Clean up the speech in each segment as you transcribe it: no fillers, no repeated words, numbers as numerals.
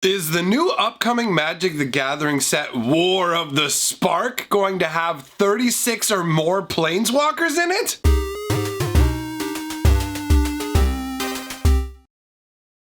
Is the new upcoming Magic the Gathering set War of the Spark going to have 36 or more Planeswalkers in it?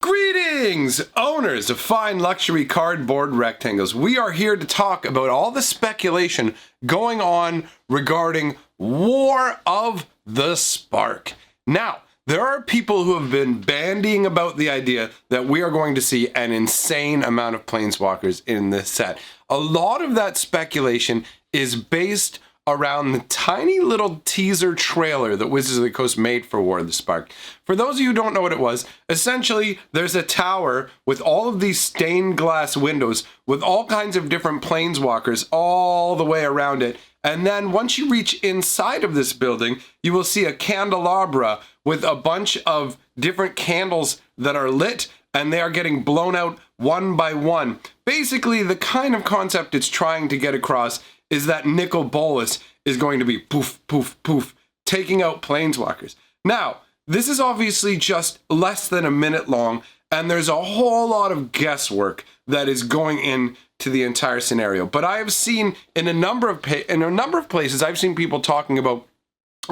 Greetings, owners of fine luxury cardboard rectangles. We are here to talk about all the speculation going on regarding War of the Spark. Now, there are people who have been bandying about the idea that we are going to see an insane amount of Planeswalkers in this set. A lot of that speculation is based around the tiny little teaser trailer that Wizards of the Coast made for War of the Spark. For those of you who don't know what it was, essentially there's a tower with all of these stained glass windows with all kinds of different Planeswalkers all the way around it. And then once you reach inside of this building, you will see a candelabra with a bunch of different candles that are lit, and they are getting blown out one by one. Basically, the kind of concept it's trying to get across is that Nicol Bolas is going to be poof, poof, poof, taking out Planeswalkers. Now, this is obviously just less than a minute long, and there's a whole lot of guesswork that is going into the entire scenario. But I have seen in a number of places, I've seen people talking about,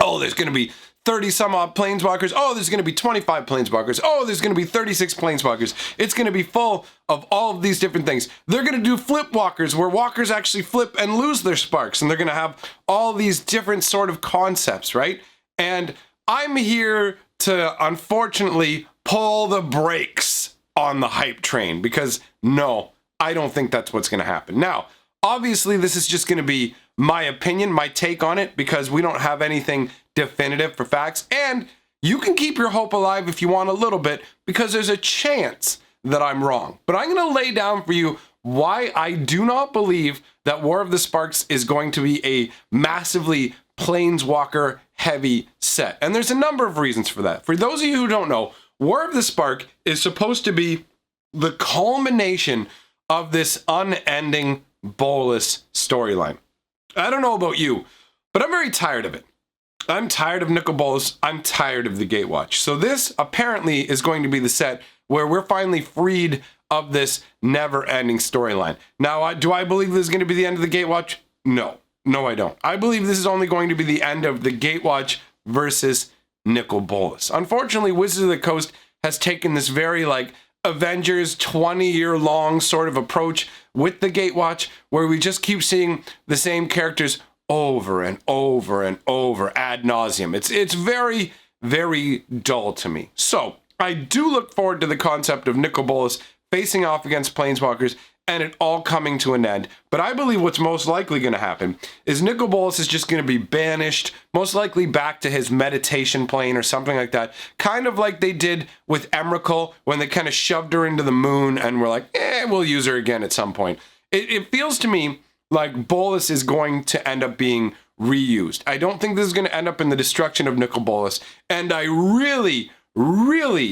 oh, there's going to be 30 some odd Planeswalkers. Oh, there's going to be 25 Planeswalkers. Oh, there's going to be 36 Planeswalkers. It's going to be full of all of these different things. They're going to do flip walkers where walkers actually flip and lose their sparks. And they're going to have all these different sort of concepts, right? And I'm here to, unfortunately, pull the brakes on the hype train because no, I don't think that's what's going to happen. Now, obviously, this is just going to be my opinion, my take on it, because we don't have anything definitive for facts. And you can keep your hope alive if you want a little bit, because there's a chance that I'm wrong. But I'm going to lay down for you why I do not believe that War of the Sparks is going to be a massively Planeswalker heavy set. And there's a number of reasons for that. For those of you who don't know, War of the Spark is supposed to be the culmination of this unending Bolas storyline. I don't know about you, but I'm very tired of it. I'm tired of Nicol Bolas. I'm tired of the Gatewatch. So this apparently is going to be the set where we're finally freed of this never-ending storyline. Now, do I believe this is going to be the end of the Gatewatch? No. No, I don't. I believe this is only going to be the end of the Gatewatch versus Nicol Bolas. Unfortunately, Wizards of the Coast has taken this very, Avengers 20-year-long sort of approach with the Gatewatch, where we just keep seeing the same characters over and over and over ad nauseum. It's very, very dull to me. So I do look forward to the concept of Nicol Bolas facing off against Planeswalkers and it all coming to an end. But I believe what's most likely going to happen is Nicol Bolas is just going to be banished, most likely back to his meditation plane or something like that. Kind of like they did with Emrakul when they kind of shoved her into the moon and were like, we'll use her again at some point. It feels to me like Bolas is going to end up being reused. I don't think this is going to end up in the destruction of Nicol Bolas. And I really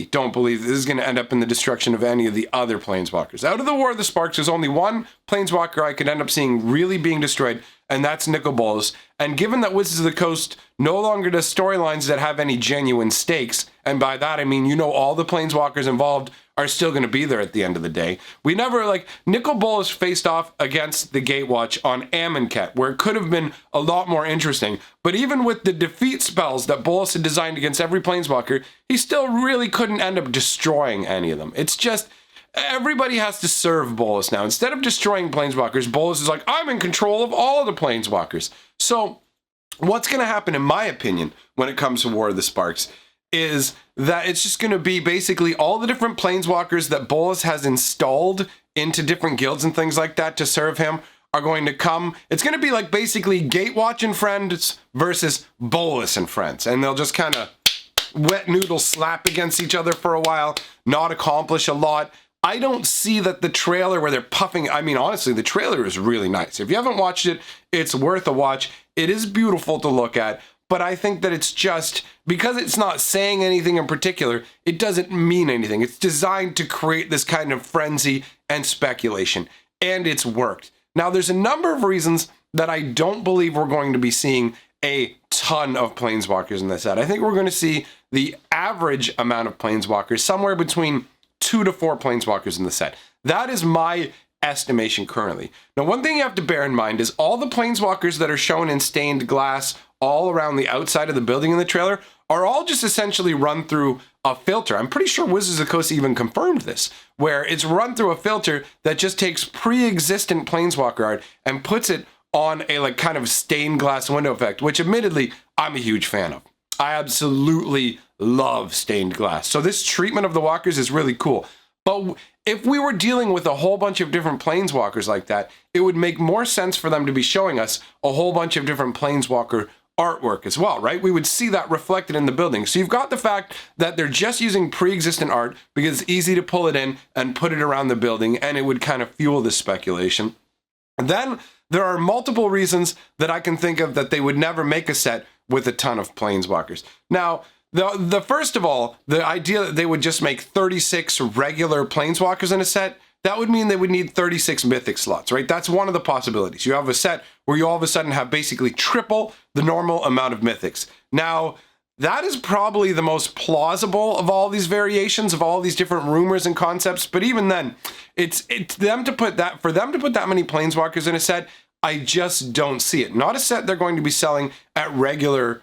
don't believe this is going to end up in the destruction of any of the other Planeswalkers. Out of the War of the Sparks, there's only one Planeswalker I could end up seeing really being destroyed, and that's Nicol Bolas. And given that Wizards of the Coast no longer does storylines that have any genuine stakes, and by that I mean, all the Planeswalkers involved are still going to be there at the end of the day. We never, Nicol Bolas faced off against the Gatewatch on Amonkhet, where it could have been a lot more interesting. But even with the defeat spells that Bolas had designed against every Planeswalker, he still really couldn't end up destroying any of them. It's just, everybody has to serve Bolas now. Instead of destroying Planeswalkers, Bolas is like, I'm in control of all of the Planeswalkers. So what's going to happen, in my opinion, when it comes to War of the Sparks, is that it's just going to be basically all the different Planeswalkers that Bolas has installed into different guilds and things like that to serve him are going to come. It's going to be like basically Gatewatch and friends versus Bolas and friends. And they'll just kind of wet noodle slap against each other for a while, not accomplish a lot. I don't see that the trailer where they're puffing. I mean, honestly, the trailer is really nice. If you haven't watched it, it's worth a watch. It is beautiful to look at. But I think that it's just, because it's not saying anything in particular, it doesn't mean anything. It's designed to create this kind of frenzy and speculation, and it's worked. Now, there's a number of reasons that I don't believe we're going to be seeing a ton of Planeswalkers in this set. I think we're going to see the average amount of Planeswalkers somewhere between 2 to 4 Planeswalkers in the set. That is my estimation currently. Now, one thing you have to bear in mind is all the planeswalkers that are shown in stained glass all around the outside of the building in the trailer are all just essentially run through a filter. I'm pretty sure Wizards of the Coast even confirmed this, where it's run through a filter that just takes pre-existent planeswalker art and puts it on a like kind of stained glass window effect, which admittedly I'm a huge fan of. I absolutely love stained glass. So this treatment of the walkers is really cool. But if we were dealing with a whole bunch of different planeswalkers like that, it would make more sense for them to be showing us a whole bunch of different planeswalker artwork as well, right? We would see that reflected in the building. So you've got the fact that they're just using pre-existent art because it's easy to pull it in and put it around the building, and it would kind of fuel this speculation. And then there are multiple reasons that I can think of that they would never make a set with a ton of planeswalkers. Now, the first of all, the idea that they would just make 36 regular planeswalkers in a set, that would mean they would need 36 mythic slots, right? That's one of the possibilities. You have a set where you all of a sudden have basically triple the normal amount of mythics. Now, that is probably the most plausible of all these variations, of all these different rumors and concepts. But even then, it's them to put that, for them to put that many planeswalkers in a set, I just don't see it. Not a set they're going to be selling at regular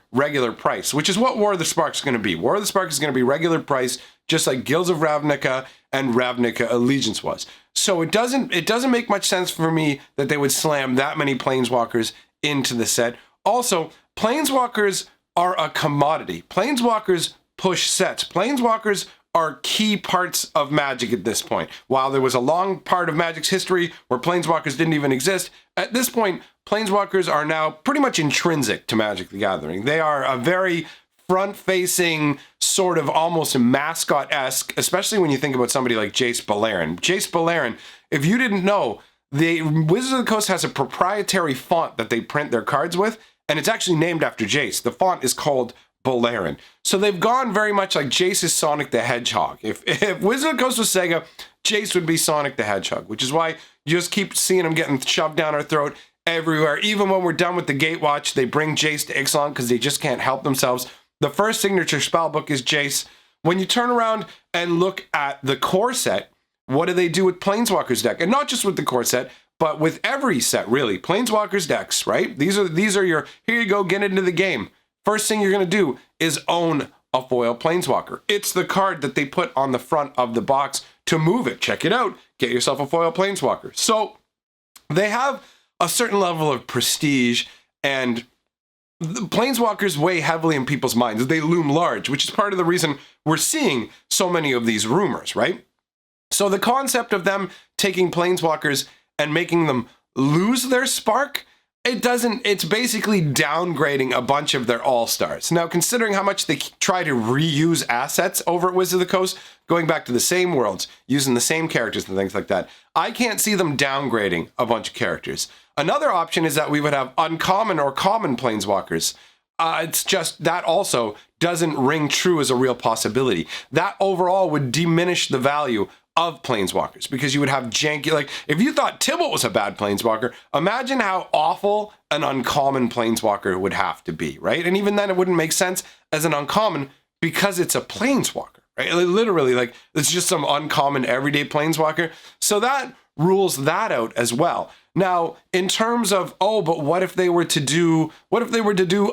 price, which is what War of the Spark is going to be. War of the Spark is going to be regular price, just like Guilds of Ravnica and Ravnica Allegiance was. So it doesn't make much sense for me that they would slam that many planeswalkers into the set. Also, planeswalkers are a commodity. Planeswalkers push sets. Planeswalkers are key parts of Magic at this point. While there was a long part of Magic's history where planeswalkers didn't even exist, at this point, planeswalkers are now pretty much intrinsic to Magic the Gathering. They are a very front-facing, sort of almost mascot-esque, especially when you think about somebody like Jace Beleren. Jace Beleren, if you didn't know, the Wizards of the Coast has a proprietary font that they print their cards with, and it's actually named after Jace. The font is called Beleren. So they've gone very much like Jace's Sonic the Hedgehog. If Wizards of the Coast was Sega, Jace would be Sonic the Hedgehog, which is why you just keep seeing him getting shoved down our throat everywhere. Even when we're done with the Gatewatch, they bring Jace to Ixalan because they just can't help themselves. The first signature spellbook is Jace. When you turn around and look at the core set, what do they do with Planeswalkers deck? And not just with the core set, but with every set, really. Planeswalkers decks, right? These are your, here you go, get into the game. First thing you're going to do is own a foil Planeswalker. It's the card that they put on the front of the box to move it. Check it out. Get yourself a foil Planeswalker. So they have a certain level of prestige, and the Planeswalkers weigh heavily in people's minds. They loom large, which is part of the reason we're seeing so many of these rumors, right? So the concept of them taking Planeswalkers and making them lose their spark, it's basically downgrading a bunch of their all-stars. Now, considering how much they try to reuse assets over at Wizards of the Coast, going back to the same worlds, using the same characters and things like that, I can't see them downgrading a bunch of characters. Another option is that we would have uncommon or common planeswalkers. It's just that also doesn't ring true as a real possibility. That overall would diminish the value of planeswalkers, because you would have janky, like if you thought Tibalt was a bad planeswalker, imagine how awful an uncommon planeswalker would have to be, right? And even then it wouldn't make sense as an uncommon because it's a planeswalker, right? Literally, like it's just some uncommon everyday planeswalker. So that rules that out as well. Now, in terms of, but what if they were to do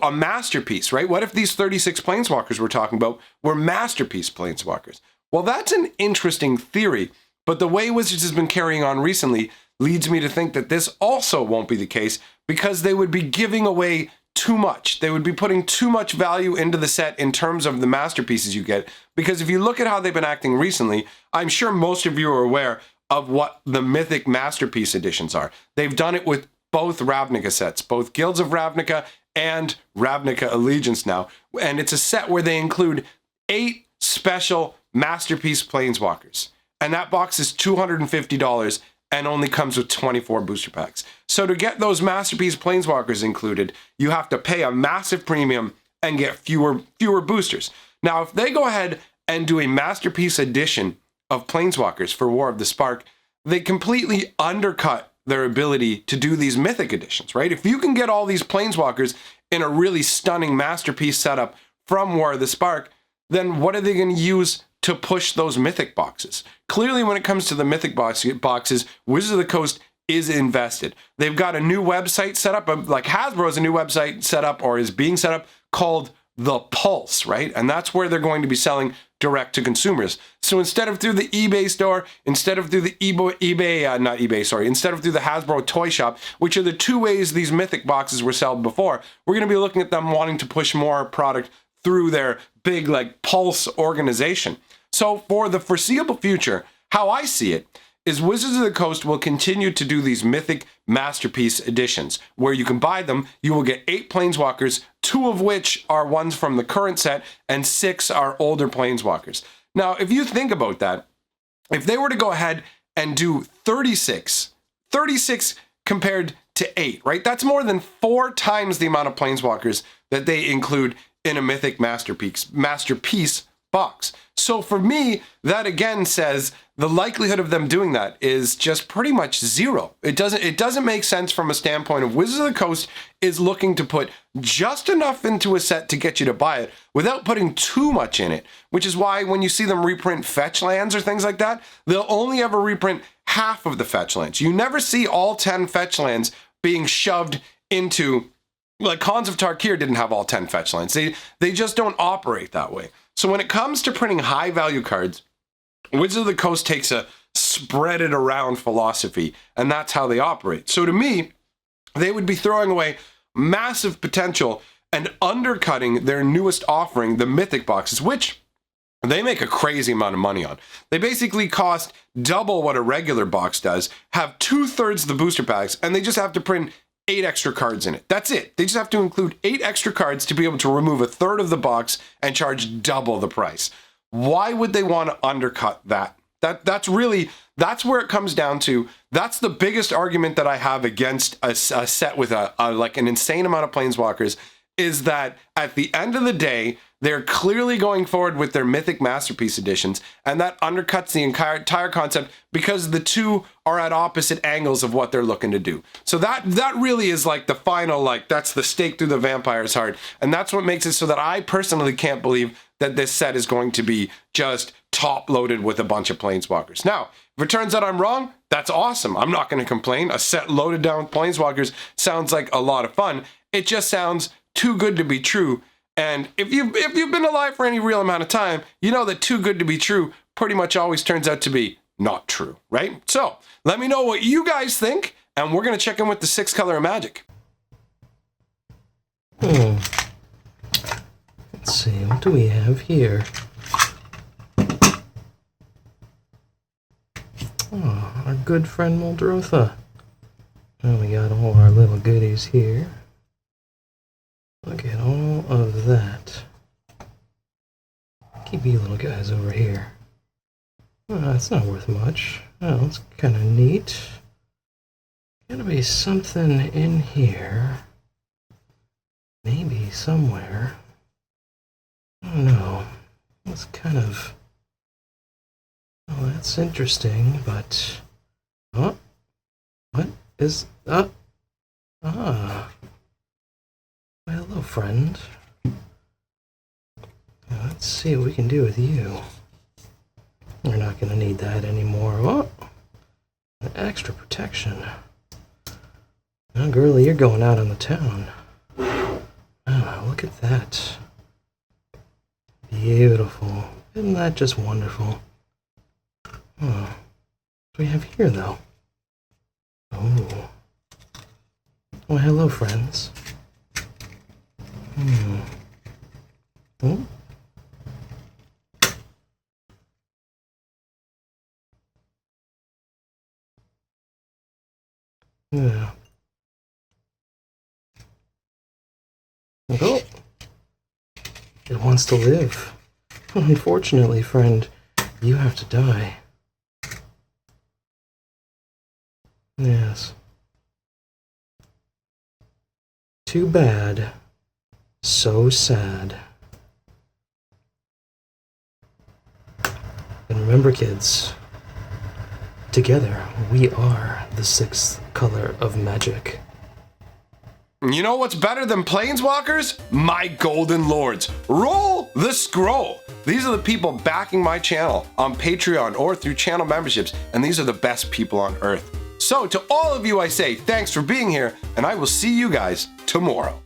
a masterpiece, right? What if these 36 planeswalkers we're talking about were masterpiece planeswalkers? Well, that's an interesting theory, but the way Wizards has been carrying on recently leads me to think that this also won't be the case, because they would be giving away too much. They would be putting too much value into the set in terms of the masterpieces you get, because if you look at how they've been acting recently, I'm sure most of you are aware of what the Mythic Masterpiece editions are. They've done it with both Ravnica sets, both Guilds of Ravnica and Ravnica Allegiance now, and it's a set where they include 8 special Masterpiece Planeswalkers. And that box is $250 and only comes with 24 booster packs. So to get those Masterpiece Planeswalkers included, you have to pay a massive premium and get fewer boosters. Now, if they go ahead and do a Masterpiece edition of Planeswalkers for War of the Spark, they completely undercut their ability to do these Mythic editions, right? If you can get all these Planeswalkers in a really stunning Masterpiece setup from War of the Spark, then what are they going to use to push those mythic boxes. Clearly, when it comes to the mythic boxes, Wizards of the Coast is invested. They've got a new website set up, like Hasbro has a new website set up or is being set up called The Pulse, right? And that's where they're going to be selling direct to consumers. So instead of through the eBay store, instead of through the instead of through the Hasbro toy shop, which are the two ways these mythic boxes were sold before, we're going to be looking at them wanting to push more product through their big like Pulse organization. So for the foreseeable future, how I see it is Wizards of the Coast will continue to do these mythic masterpiece editions where you can buy them. You will get 8 Planeswalkers, 2 of which are ones from the current set and 6 are older Planeswalkers. Now, if you think about that, if they were to go ahead and do 36 compared to 8, right? That's more than 4 times the amount of Planeswalkers that they include in a mythic masterpiece box. So for me, that again says the likelihood of them doing that is just pretty much zero. It doesn't make sense from a standpoint of Wizards of the Coast is looking to put just enough into a set to get you to buy it without putting too much in it, which is why when you see them reprint fetch lands or things like that, they'll only ever reprint half of the fetch lands. You never see all 10 fetch lands being shoved into, like Khans of Tarkir didn't have all 10 fetch lands. They just don't operate that way. So when it comes to printing high value cards, Wizards of the Coast takes a spread it around philosophy, and that's how they operate. So to me, they would be throwing away massive potential and undercutting their newest offering, the Mythic boxes, which they make a crazy amount of money on. They basically cost double what a regular box does, have 2/3 the booster packs, and they just have to print 8 extra cards in it. That's it. They just have to include 8 extra cards to be able to remove 1/3 of the box and charge double the price. Why would they want to undercut that? That's where it comes down to. That's the biggest argument that I have against a set with like an insane amount of Planeswalkers, is that at the end of the day, they're clearly going forward with their Mythic Masterpiece editions, and that undercuts the entire concept because the two are at opposite angles of what they're looking to do. So that really is like the final, like that's the stake through the vampire's heart, and that's what makes it so that I personally can't believe that this set is going to be just top loaded with a bunch of Planeswalkers. Now, if it turns out I'm wrong, that's awesome. I'm not going to complain. A set loaded down with Planeswalkers sounds like a lot of fun. It just sounds too good to be true. And if you've been alive for any real amount of time, you know that too good to be true pretty much always turns out to be not true, right? So let me know what you guys think, and we're going to check in with the 6 color of Magic. Let's see, what do we have here? Oh, our good friend Muldrotha. And we got all our little goodies here. Look at all of that. Keep you little guys over here. That's not worth much. Oh, it's kind of neat. Gotta be something in here. Maybe somewhere. I don't know. It's kind of... Oh, that's interesting, but... Oh? What is... Ah! Hello, friend. Now, let's see what we can do with you. We're not going to need that anymore. Oh! Extra protection. Now, girlie, you're going out on the town. Oh, look at that. Beautiful. Isn't that just wonderful? Oh. What do we have here, though? Oh. Oh, hello, friends. Oh? Yeah. Oh! It wants to live. Unfortunately, friend, you have to die. Yes. Too bad. So sad. And remember, kids, together we are the 6th color of magic. You know what's better than Planeswalkers? My Golden Lords. Roll the scroll. These are the people backing my channel on Patreon or through channel memberships, and these are the best people on Earth. So to all of you I say thanks for being here, and I will see you guys tomorrow.